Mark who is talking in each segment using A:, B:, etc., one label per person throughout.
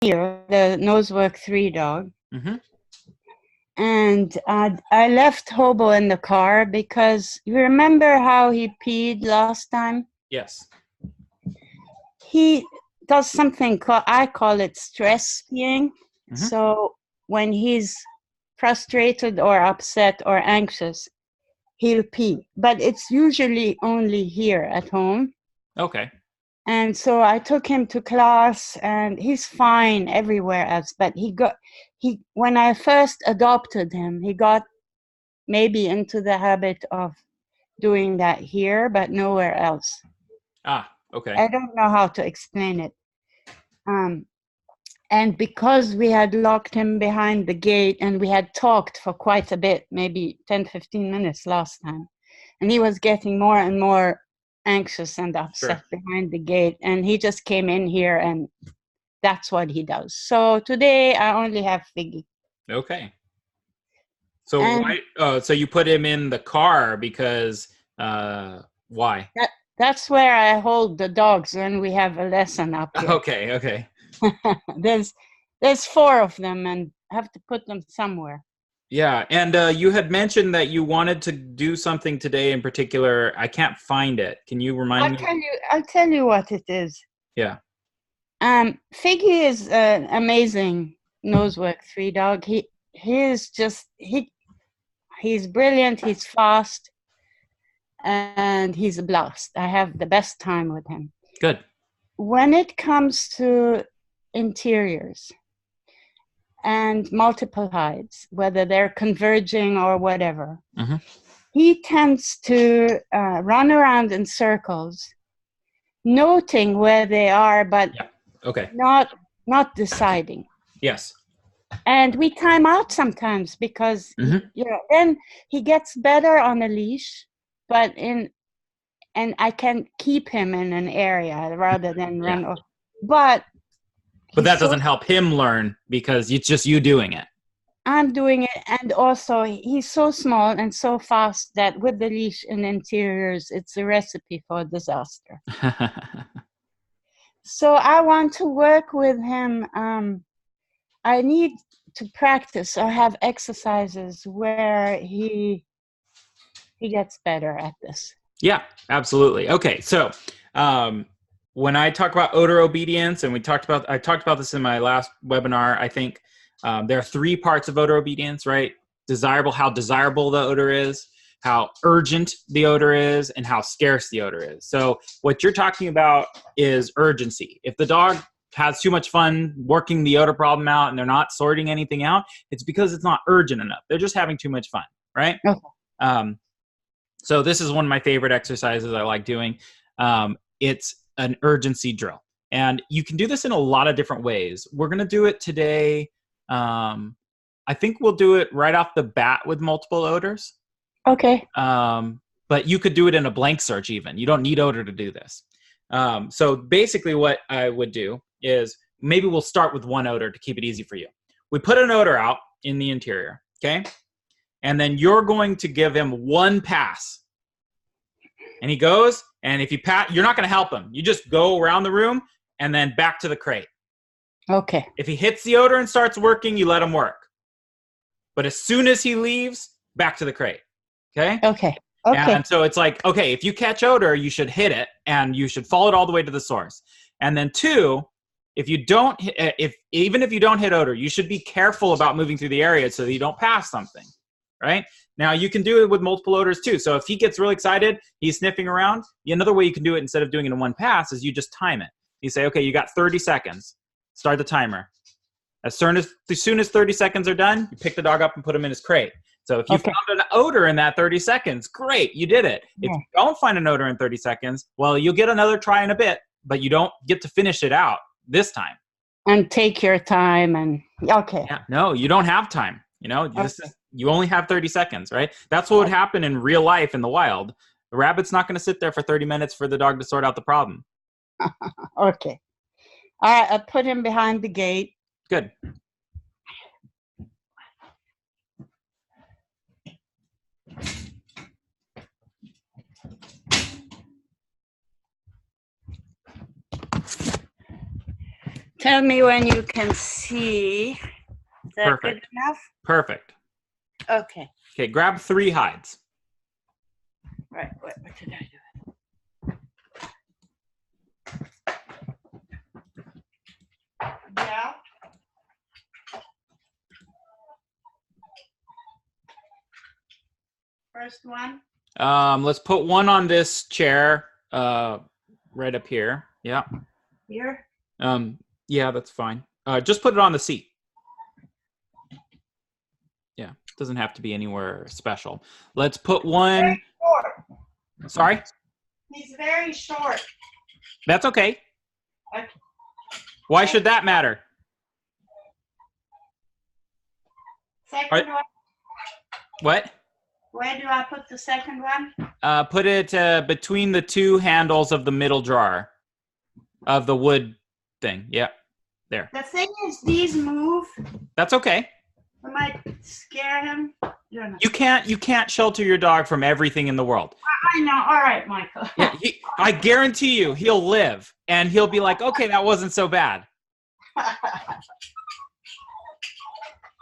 A: here, the Nosework 3 dog.
B: Mm-hmm.
A: And I left Hobo in the car because you remember how he peed last time?
B: Yes.
A: He does something I call it stress peeing.
B: Mm-hmm.
A: So when he's frustrated or upset or anxious, he'll pee. But it's usually only here at home.
B: Okay.
A: And so I took him to class, and he's fine everywhere else. But when I first adopted him, he got maybe into the habit of doing that here, but nowhere else.
B: Ah, okay.
A: I don't know how to explain it. And because we had locked him behind the gate and we had talked for quite a bit, maybe 10, 15 minutes last time, and he was getting more and more anxious and upset behind the gate, and he just came in here and that's what he does. So today I only have Figgy.
B: Okay. So so you put him in the car because why?
A: That's where I hold the dogs when we have a lesson up here.
B: Okay.
A: There's 4 of them and I have to put them somewhere.
B: Yeah, and you had mentioned that you wanted to do something today in particular. I can't find it. Can you remind me?
A: I'll tell you what it is.
B: Yeah.
A: Figgy is an amazing Nosework 3 dog. He's brilliant. He's fast, and he's a blast. I have the best time with him.
B: Good.
A: When it comes to interiors and multiple hides, whether they're converging or whatever,
B: mm-hmm.
A: he tends to run around in circles, noting where they are, but not deciding.
B: Yes.
A: And we time out sometimes because then he gets better on a leash, and I can keep him in an area rather than run off. But
B: that doesn't help him learn because it's just you doing it.
A: I'm doing it, and also he's so small and so fast that with the leash in interiors, it's a recipe for disaster. So I want to work with him. I need to practice or have exercises where he gets better at this.
B: Yeah, absolutely. Okay, so when I talk about odor obedience, and I talked about this in my last webinar, I think there are 3 parts of odor obedience, right? How desirable the odor is, how urgent the odor is, and how scarce the odor is. So what you're talking about is urgency. If the dog has too much fun working the odor problem out and they're not sorting anything out, it's because it's not urgent enough. They're just having too much fun, right?
A: Okay.
B: So this is one of my favorite exercises I like doing. It's an urgency drill. And you can do this in a lot of different ways. We're going to do it today. I think we'll do it right off the bat with multiple odors.
A: Okay.
B: But you could do it in a blank search even. You don't need odor to do this. So basically what I would do is maybe we'll start with one odor to keep it easy for you. We put an odor out in the interior, okay? And then you're going to give him 1 pass. And he goes, and if you pat, you're not going to help him. You just go around the room and then back to the crate.
A: Okay.
B: If he hits the odor and starts working, you let him work. But as soon as he leaves, back to the crate. Okay?
A: Okay.
B: And so it's like, okay, if you catch odor, you should hit it and you should follow it all the way to the source. And then 2, even if you don't hit odor, you should be careful about moving through the area so that you don't pass something. Right? Now, you can do it with multiple odors too. So if he gets really excited, he's sniffing around, another way you can do it instead of doing it in 1 pass is you just time it. You say, okay, you got 30 seconds. Start the timer. As soon as 30 seconds are done, you pick the dog up and put him in his crate. So if you found an odor in that 30 seconds, great, you did it. If you don't find an odor in 30 seconds, well, you'll get another try in a bit, but you don't get to finish it out this time.
A: And take your time and, okay.
B: Yeah, no, you don't have time. You only have 30 seconds, right? That's what would happen in real life in the wild. The rabbit's not going to sit there for 30 minutes for the dog to sort out the problem.
A: Okay. All right, I put him behind the gate.
B: Good.
A: Tell me when you can see. Is that
B: Perfect.
A: good enough?
B: Perfect.
A: Okay.
B: Okay, grab 3 hides.
A: Right. What did I do? Yeah. First one.
B: Let's put one on this chair, right up here. Yeah.
A: Here.
B: Yeah, that's fine. Just put it on the seat. Yeah, doesn't have to be anywhere special. Let's put one.
A: Very short.
B: Sorry?
A: He's very short.
B: That's okay.
A: Okay.
B: Why should that matter?
A: Second one.
B: What?
A: Where do I put the second one?
B: Put it between the 2 handles of the middle drawer of the wood thing. Yeah, there.
A: The thing is, these move.
B: That's okay.
A: I might scare him.
B: You can't shelter your dog from everything in the world.
A: I know. All right, Michael.
B: Yeah, I guarantee you, he'll live, and he'll be like, okay, that wasn't so bad.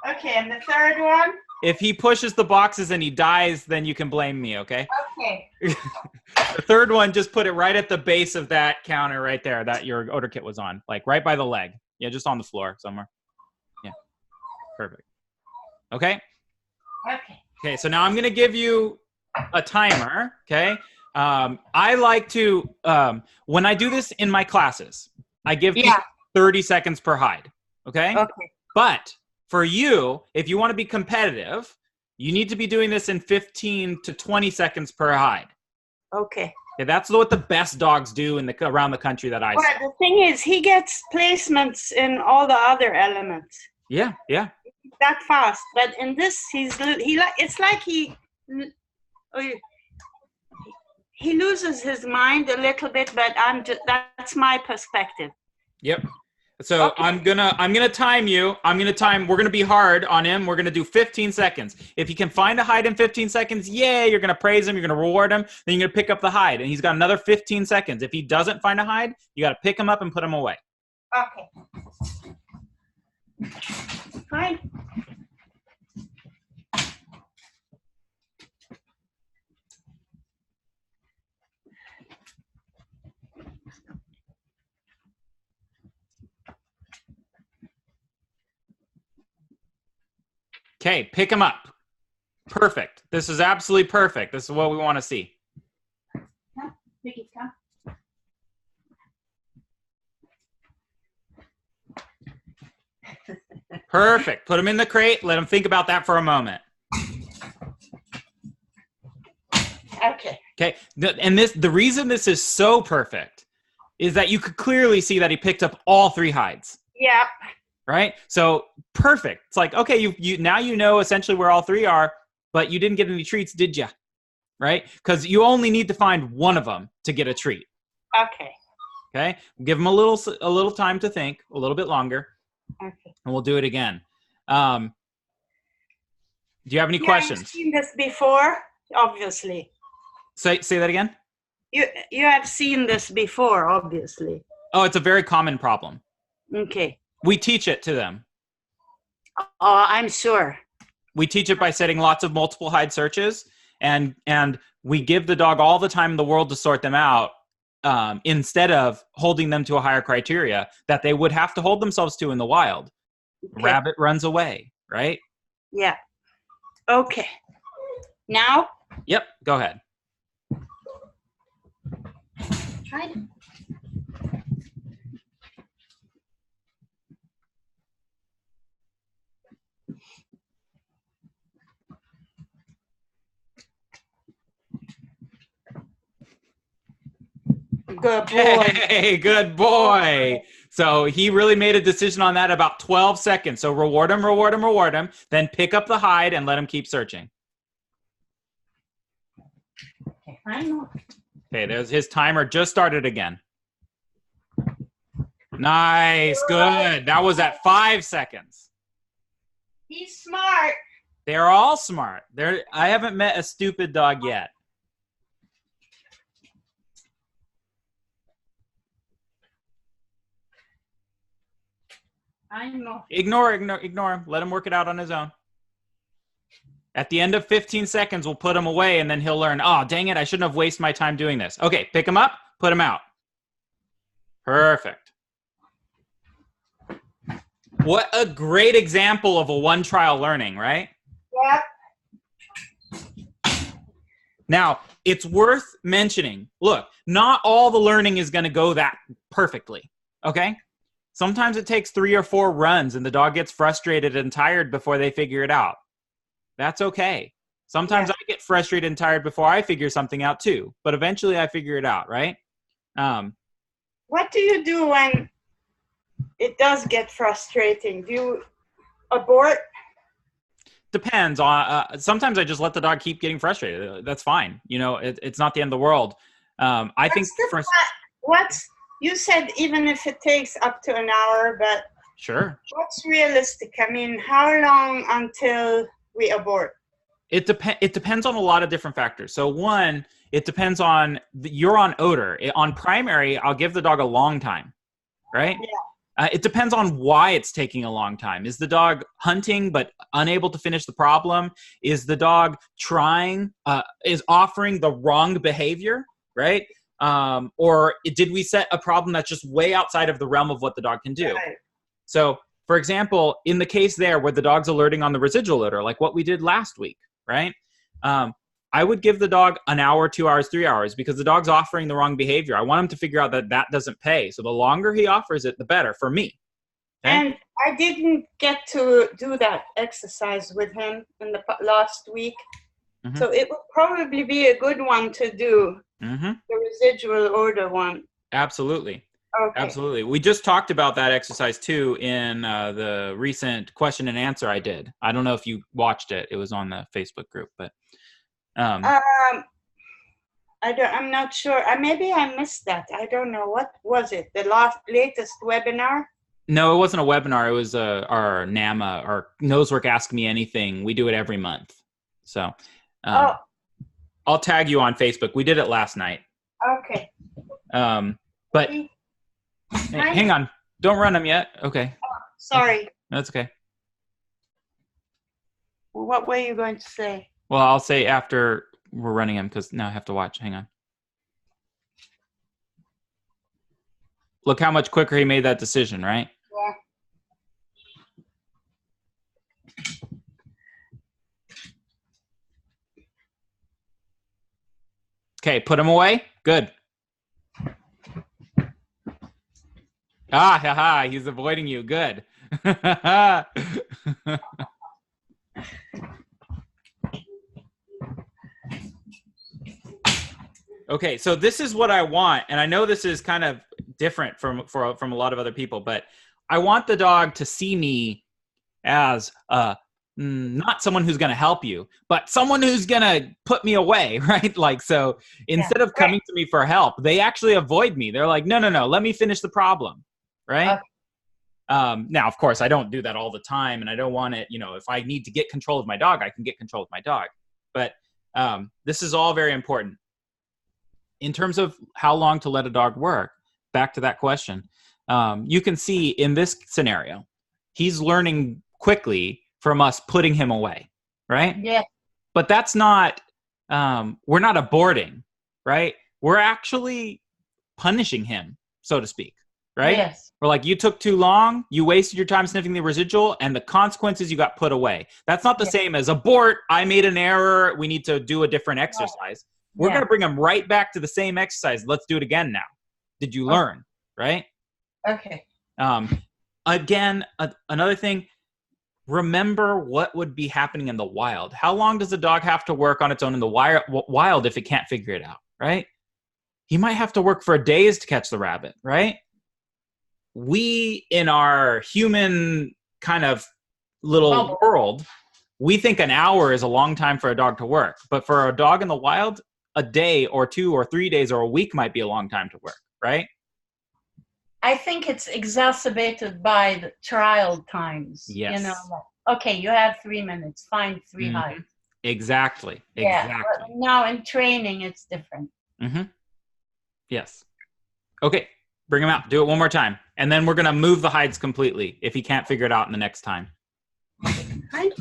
A: Okay, and the third one?
B: If he pushes the boxes and he dies, then you can blame me, okay?
A: Okay.
B: The third one, just put it right at the base of that counter right there that your odor kit was on, like right by the leg. Yeah, just on the floor somewhere. Yeah, perfect. Okay?
A: Okay.
B: Okay, so now I'm going to give you a timer, okay? I like to, when I do this in my classes, I give people 30 seconds per hide, okay?
A: Okay.
B: But for you, if you want to be competitive, you need to be doing this in 15 to 20 seconds per hide.
A: Okay.
B: Okay, that's what the best dogs do around the country that I see.
A: Well, the thing is, he gets placements in all the other elements.
B: Yeah, yeah.
A: That fast, but in this, it's like he loses his mind a little bit. But that's my perspective.
B: Yep. So okay. I'm gonna time you. We're gonna be hard on him. We're gonna do 15 seconds. If he can find a hide in 15 seconds, yay! You're gonna praise him. You're gonna reward him. Then you're gonna pick up the hide, and he's got another 15 seconds. If he doesn't find a hide, you gotta pick him up and put him away.
A: Okay. Fine.
B: Okay, pick him up. Perfect. This is absolutely perfect. This is what we want to see.
A: Come, Vicky, come.
B: Perfect. Put him in the crate. Let him think about that for a moment.
A: Okay.
B: Okay. And the reason this is so perfect is that you could clearly see that he picked up all 3 hides.
A: Yeah.
B: Right? So perfect. It's like, okay, you now you know essentially where all 3 are, but you didn't get any treats, did you? Right? Because you only need to find one of them to get a treat.
A: Okay.
B: Okay? Give him a little time to think, a little bit longer.
A: Okay.
B: And we'll do it again. Do you have any questions?
A: You've seen this before, obviously.
B: Say that again?
A: You have seen this before, obviously.
B: Oh, it's a very common problem.
A: Okay.
B: We teach it to them.
A: Oh, I'm sure.
B: We teach it by setting lots of multiple hide searches, and we give the dog all the time in the world to sort them out, instead of holding them to a higher criteria that they would have to hold themselves to in the wild. Okay. Rabbit runs away, right?
A: Yeah. Okay. Now?
B: Yep, go ahead.
A: Try it. Good boy.
B: Hey, good boy. So he really made a decision on that about 12 seconds. So reward him, reward him, reward him. Then pick up the hide and let him keep searching.
A: Okay, fine.
B: Okay, there's his timer just started again. Nice, good. That was at 5 seconds.
A: He's smart.
B: They're all smart. I haven't met a stupid dog yet.
A: I know.
B: Ignore him. Let him work it out on his own. At the end of 15 seconds, we'll put him away, and then he'll learn, oh, dang it, I shouldn't have wasted my time doing this. Okay, pick him up, put him out. Perfect. What a great example of a one-trial learning, right?
A: Yep.
B: Now, it's worth mentioning, look, not all the learning is going to go that perfectly, okay? Sometimes it takes 3 or 4 runs, and the dog gets frustrated and tired before they figure it out. That's okay. Sometimes I get frustrated and tired before I figure something out too, but eventually I figure it out, right?
A: What do you do when it does get frustrating? Do you abort?
B: Depends on. Sometimes I just let the dog keep getting frustrated. That's fine. You know, it's not the end of the world. I think
A: you said even if it takes up to an hour, but
B: sure.
A: What's realistic? I mean, how long until we abort?
B: It depends on a lot of different factors. So one, it depends on you're on odor. On primary, I'll give the dog a long time, right?
A: Yeah.
B: It depends on why it's taking a long time. Is the dog hunting but unable to finish the problem? Is the dog trying, is offering the wrong behavior, right? Or did we set a problem that's just way outside of the realm of what the dog can do?
A: Right.
B: So, for example, in the case there where the dog's alerting on the residual odor, like what we did last week, right? I would give the dog an hour, 2 hours, 3 hours because the dog's offering the wrong behavior. I want him to figure out that doesn't pay. So the longer he offers it, the better for me. Okay?
A: And I didn't get to do that exercise with him in the last week. Mm-hmm. So it would probably be a good one to do, the residual odor one.
B: Absolutely.
A: Okay.
B: Absolutely. We just talked about that exercise too in the recent question and answer I did. I don't know if you watched it. It was on the Facebook group, but
A: I'm not sure. Maybe I missed that. I don't know. What was it? The latest webinar?
B: No, it wasn't a webinar. It was our NAMA, our Nosework Ask Me Anything. We do it every month. So I'll tag you on Facebook. We did it last night.
A: Okay.
B: But hang on. Don't run them yet. Okay.
A: Oh, sorry.
B: That's okay.
A: What were you going to say?
B: Well, I'll say after we're running them because now I have to watch. Hang on. Look how much quicker he made that decision, right?
A: Yeah.
B: Okay, put him away. Good. He's avoiding you. Good. Okay, so this is what I want, and I know this is kind of different from a lot of other people, but I want the dog to see me as not someone who's going to help you, but someone who's going to put me away, right? Like, so instead of coming to me for help, they actually avoid me. They're like, no, let me finish the problem, right? Now, of course, I don't do that all the time, and I don't want it, if I need to get control of my dog, I can get control of my dog. But this is all very important. In terms of how long to let a dog work, back to that question, you can see in this scenario, he's learning quickly from us putting him away, right?
A: Yeah.
B: But that's not, we're not aborting, right? We're actually punishing him, so to speak, right?
A: Yes.
B: We're like, you took too long, you wasted your time sniffing the residual, and the consequences, you got put away. That's not the same as abort, I made an error, we need to do a different exercise. We're going to bring him right back to the same exercise. Let's do it again now. Did you learn, right?
A: Okay.
B: Again, another thing, remember what would be happening in the wild. How long does a dog have to work on its own in the wild if it can't figure it out, right? He might have to work for days to catch the rabbit, right? We, in our human kind of little world, we think an hour is a long time for a dog to work. But for a dog in the wild, a day or 2 or 3 days or a week might be a long time to work, right?
A: I think it's exacerbated by the trial times.
B: Yes.
A: Okay, you have 3 minutes, find 3 hides.
B: Exactly.
A: Yeah,
B: exactly.
A: but now in training, it's different.
B: Yes. Okay, bring him out. Do it one more time. And then we're going to move the hides completely if he can't figure it out in the next time.
A: Right.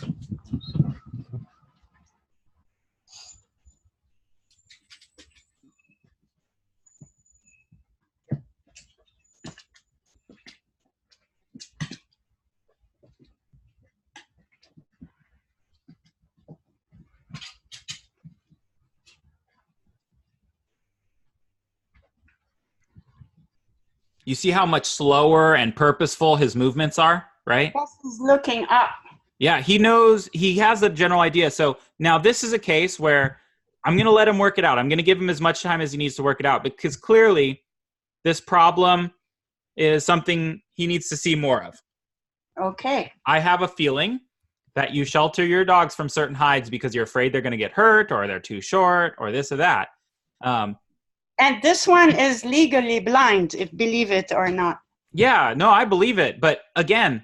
B: You see how much slower and purposeful his movements are, right?
A: He's looking up.
B: Yeah, he knows, he has a general idea. So now this is a case where I'm going to let him work it out. I'm going to give him as much time as he needs to work it out, because clearly this problem is something he needs to see more of.
A: Okay.
B: I have a feeling that you shelter your dogs from certain hides because you're afraid they're going to get hurt, or they're too short, or this or that.
A: And this one is legally blind, if believe it or not.
B: Yeah, no, I believe it. But again,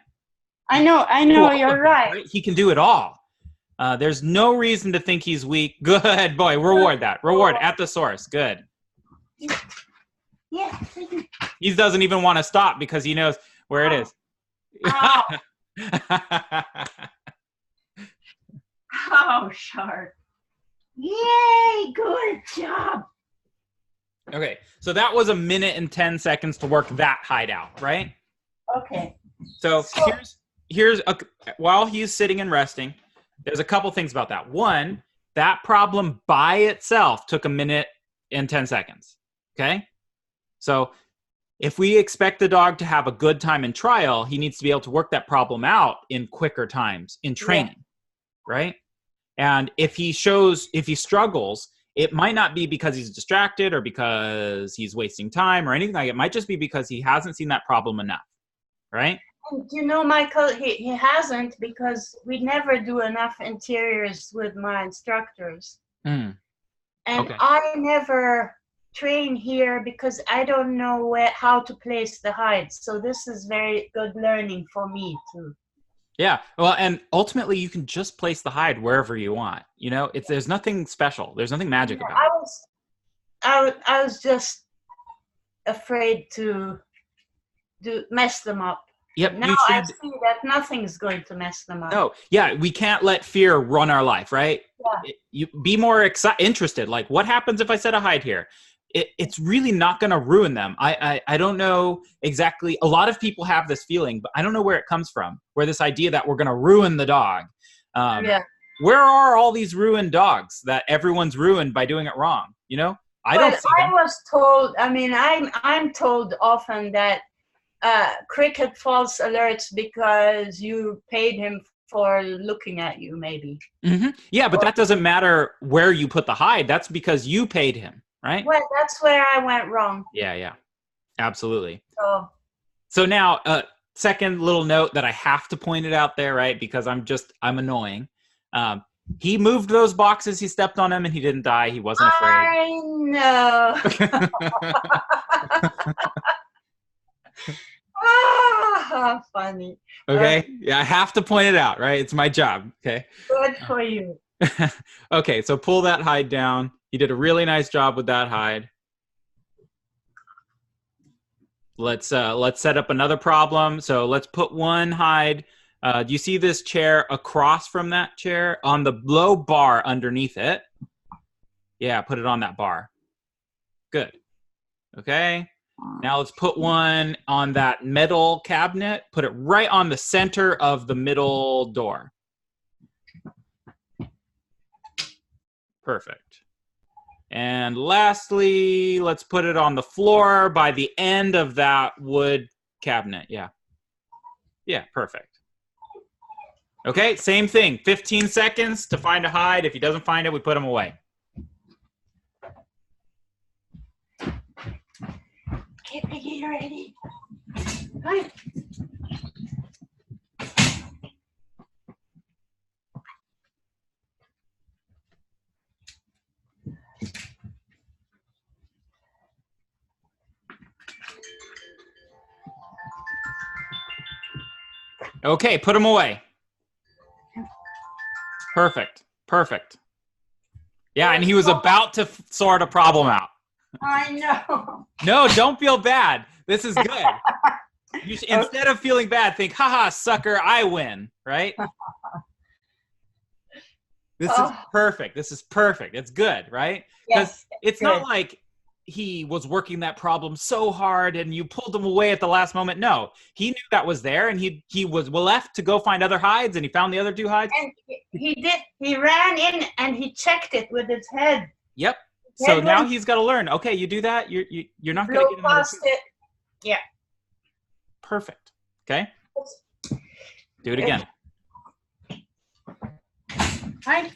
A: I know, you're right.
B: he can do it all. There's no reason to think he's weak. Good boy, reward that. Reward at the source. Good.
A: Yeah.
B: He doesn't even want to stop because he knows where it is.
A: Ow. Oh, sharp. Yay, good job.
B: Okay, so that was 1 minute and 10 seconds to work that hide out, right?
A: Okay.
B: So while he's sitting and resting, there's a couple things about that. One, that problem by itself took 1 minute and 10 seconds, okay? So if we expect the dog to have a good time in trial, he needs to be able to work that problem out in quicker times in training, right? And if he struggles, it might not be because he's distracted or because he's wasting time or anything like it. It might just be because he hasn't seen that problem enough, right?
A: And you know, Michael, he hasn't, because we never do enough interiors with my instructors.
B: Mm.
A: And
B: Okay.
A: I never train here because I don't know how to place the hides. So this is very good learning for me too.
B: Yeah, well, and ultimately you can just place the hide wherever you want. You know, there's nothing special. There's nothing magic about it.
A: I was just afraid to mess them up.
B: Yep.
A: Now I see that nothing's going to mess them up.
B: No, yeah, we can't let fear run our life, right?
A: Yeah.
B: You be more interested. Like, what happens if I set a hide here? It's really not going to ruin them. I don't know exactly. A lot of people have this feeling, but I don't know where it comes from. Where this idea that we're going to ruin the dog. Where are all these ruined dogs that everyone's ruined by doing it wrong? You know, I don't see them.
A: I was told. I mean, I'm told often that Cricket false alerts because you paid him for looking at you, maybe.
B: Mm-hmm. Yeah, but that doesn't matter where you put the hide. That's because you paid him. Right?
A: Well, that's where I went wrong.
B: Yeah, absolutely.
A: So
B: now, second little note that I have to point it out there, right? Because I'm annoying. He moved those boxes. He stepped on them, and he didn't die. He wasn't afraid.
A: I know. How funny.
B: Okay. Yeah, I have to point it out, right? It's my job. Okay.
A: Good for you.
B: Okay, so pull that hide down. He did a really nice job with that hide. Let's set up another problem. So let's put one hide. Do you see this chair across from that chair on the low bar underneath it? Yeah, put it on that bar. Good. Okay. Now let's put one on that metal cabinet. Put it right on the center of the middle door. Perfect. And lastly, let's put it on the floor by the end of that wood cabinet. Yeah. Yeah, perfect. Okay, same thing. 15 seconds to find a hide. If he doesn't find it, we put him away.
A: Okay, Piggy, you ready? Right.
B: Okay, put him away. Perfect. Perfect. Yeah, and he was about to sort a problem out.
A: I know.
B: No, don't feel bad. This is good. You should, instead of feeling bad, think, haha, sucker, I win, right? This is perfect. This is perfect. It's good, right? Because
A: Yes,
B: it's
A: good.
B: not like he was working that problem so hard and you pulled him away at the last moment. No, he knew that was there, and he was left to go find other hides, and he found the other 2 hides.
A: And he did. He ran in and he checked it with his head.
B: Yep. So now he's got to learn. Okay, you do that. You're not going to get another 2.
A: It. Yeah.
B: Perfect. Okay. Do it again.
A: Hi.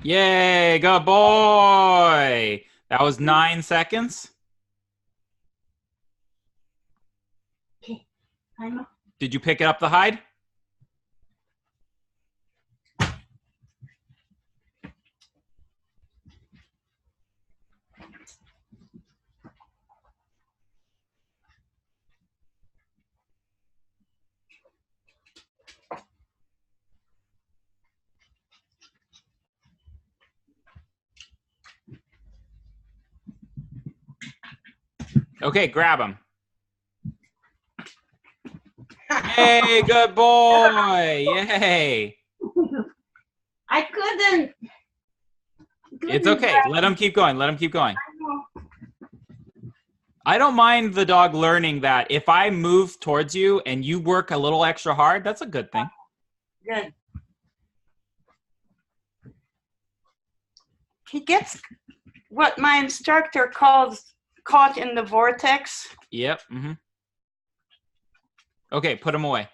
B: Yay, good boy. That was 9 seconds.
A: Okay. I know.
B: Did you pick up the hide? Okay, grab him. Hey, good boy. Yay.
A: I couldn't.
B: It's okay. Let him keep going. Let him keep going. I don't mind the dog learning that if I move towards you and you work a little extra hard, that's a good thing.
A: Good. He gets what my instructor calls caught in the vortex.
B: Yep. Mm-hmm. Okay, put him away.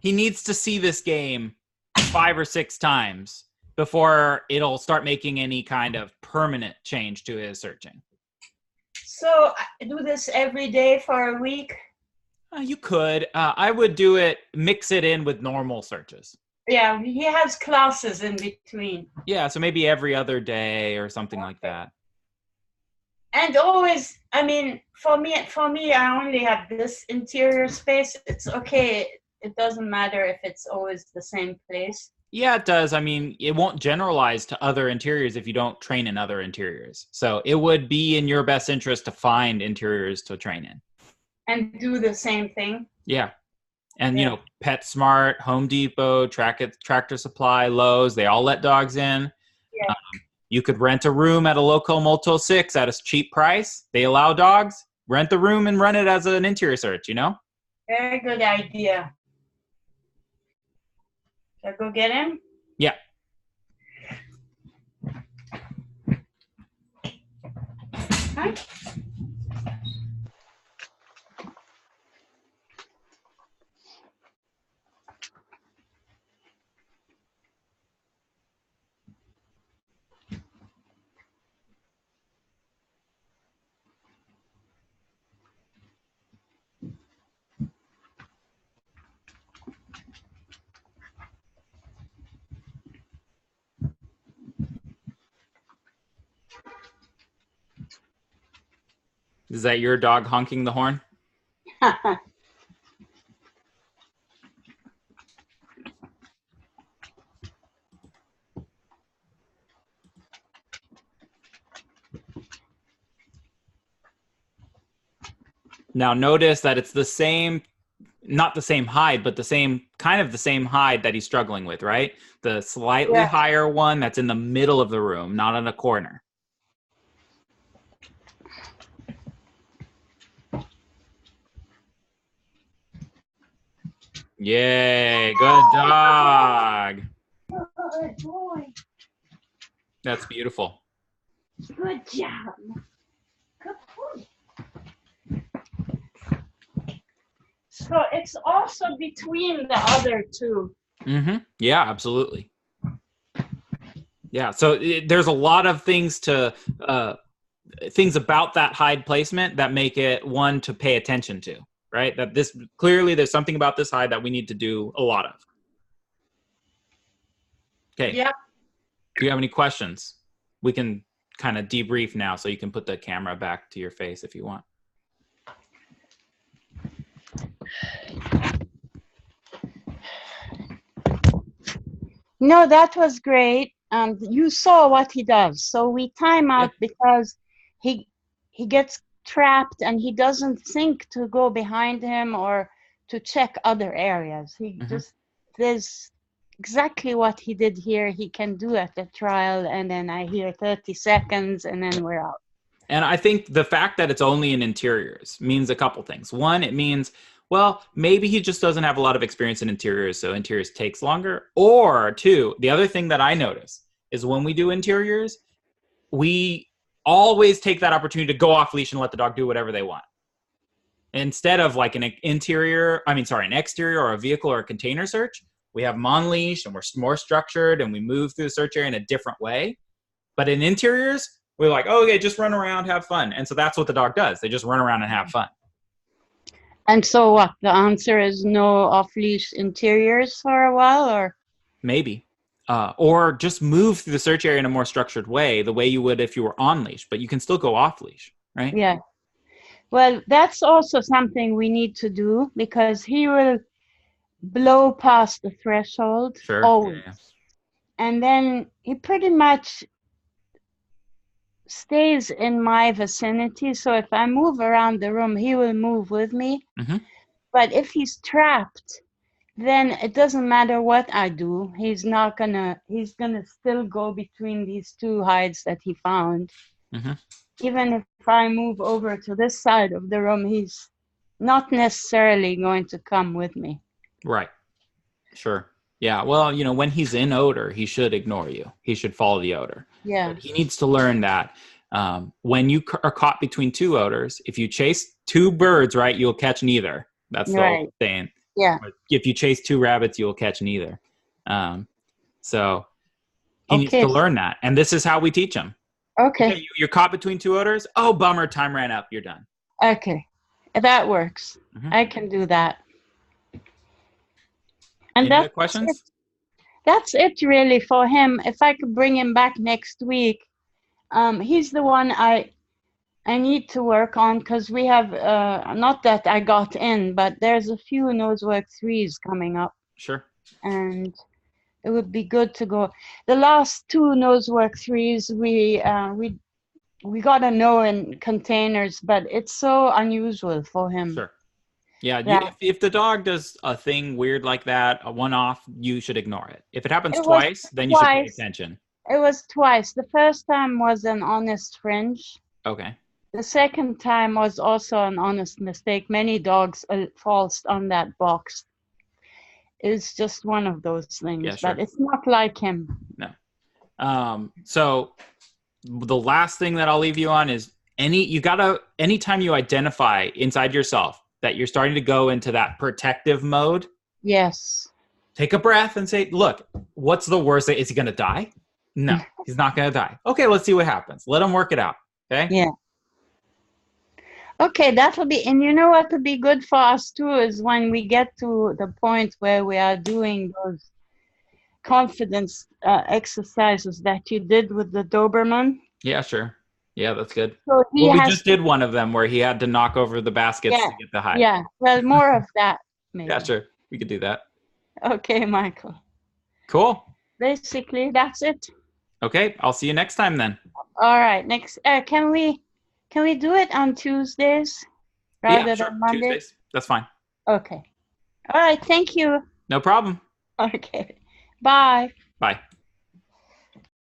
B: He needs to see this game 5 or 6 times before it'll start making any kind of permanent change to his searching.
A: So I do this every day for a week?
B: You could. I would do it, mix it in with normal searches.
A: Yeah, he has classes in between.
B: Yeah, so maybe every other day or something like that.
A: And always, I mean, for me, I only have this interior space. It's okay. It doesn't matter if it's always the same place.
B: Yeah, it does. I mean, it won't generalize to other interiors if you don't train in other interiors. So it would be in your best interest to find interiors to train in.
A: And do the same thing.
B: Yeah. And, you know, PetSmart, Home Depot, Tractor Supply, Lowe's, they all let dogs in.
A: Yeah.
B: You could rent a room at a local Motel 6 at a cheap price. They allow dogs. Rent the room and run it as an interior search, you know?
A: Very good idea. Shall I go get him?
B: Yeah.
A: Hi.
B: Is that your dog honking the horn? Now notice that it's the same, not the same hide, but the same hide that he's struggling with, right? The slightly higher one that's in the middle of the room, not in a corner. Yay, good dog.
A: Good boy.
B: That's beautiful.
A: Good job. Good boy. So it's also between the other two.
B: Mm-hmm. Yeah, absolutely. Yeah, so there's a lot of things things about that hide placement that make it one to pay attention to, right? That this clearly there's something about this hide that we need to do a lot of. Okay.
A: Yeah.
B: Do you have any questions? We can kind of debrief now, so you can put the camera back to your face if you want.
A: No, that was great. You saw what he does. So we time
B: Yeah.
A: out because he he gets trapped and he doesn't think to go behind him or to check other areas. He
B: Mhm.
A: just there's exactly what he did here. He can do at the trial, and then I hear 30 seconds, and then we're out.
B: And I think the fact that it's only in interiors means a couple things. One, it means, well, maybe he just doesn't have a lot of experience in interiors, so interiors takes longer. Or two, the other thing that I notice is when we do interiors, we always take that opportunity to go off leash and let the dog do whatever they want. Instead of like an exterior or a vehicle or a container search, we have them on leash and we're more structured and we move through the search area in a different way. But in interiors, we're like, oh, okay, just run around, have fun. And so that's what the dog does. They just run around and have fun.
A: And so what? The answer is no off-leash interiors for a while, or?
B: Maybe. Or just move through the search area in a more structured way, the way you would if you were on leash, but you can still go off leash, right?
A: Yeah. Well, that's also something we need to do because he will blow past the threshold
B: Sure.
A: always.
B: Yeah.
A: And then he pretty much stays in my vicinity. So if I move around the room, he will move with me.
B: Mm-hmm.
A: But if he's trapped, then it doesn't matter what I do. He's gonna still go between these two hides that he found.
B: Mm-hmm.
A: Even if I move over to this side of the room, he's not necessarily going to come with me.
B: Right. Sure. Yeah. Well, when he's in odor, he should ignore you. He should follow the odor.
A: Yeah.
B: But he needs to learn that when you are caught between two odors, if you chase two birds, right, you'll catch neither. That's the old saying.
A: Yeah.
B: If you chase two rabbits, you'll catch neither. So he needs to learn that. And this is how we teach him.
A: Okay.
B: You're caught between two odors. Oh, bummer. Time ran up. You're done.
A: Okay. That works.
B: Mm-hmm.
A: I can do that.
B: And any other questions?
A: That's it really for him. If I could bring him back next week, he's the one I need to work on because we have, not that I got in, but there's a few Nosework 3s coming up.
B: Sure.
A: And it would be good to go. The last two Nosework 3s, we got to know in containers, but it's so unusual for him.
B: Sure. Yeah, if the dog does a thing weird like that, a one-off, you should ignore it. If it happens twice, then you should pay attention.
A: It was twice. The first time was an honest fringe.
B: Okay.
A: The second time was also an honest mistake. Many dogs falls on that box. It's just one of those things,
B: yeah, sure.
A: But it's not like him.
B: No. So the last thing that I'll leave you on is anytime you identify inside yourself that you're starting to go into that protective mode.
A: Yes.
B: Take a breath and say, look, what's the worst? Is he going to die? No, he's not going to die. Okay, let's see what happens. Let him work it out. Okay?
A: Yeah. Okay, that'll be, and you know what would be good for us too is when we get to the point where we are doing those confidence exercises that you did with the Doberman.
B: Yeah, sure. Yeah, that's good.
A: So we
B: just did one of them where he had to knock over the baskets to get the hide.
A: Yeah, well, more of that, maybe.
B: Yeah, sure. We could do that.
A: Okay, Michael.
B: Cool.
A: Basically, that's it.
B: Okay, I'll see you next time then.
A: All right, next. Can we do it on Tuesdays rather than Mondays?
B: Tuesdays. That's fine.
A: Okay. All right, thank you.
B: No problem.
A: Okay. Bye.
B: Bye.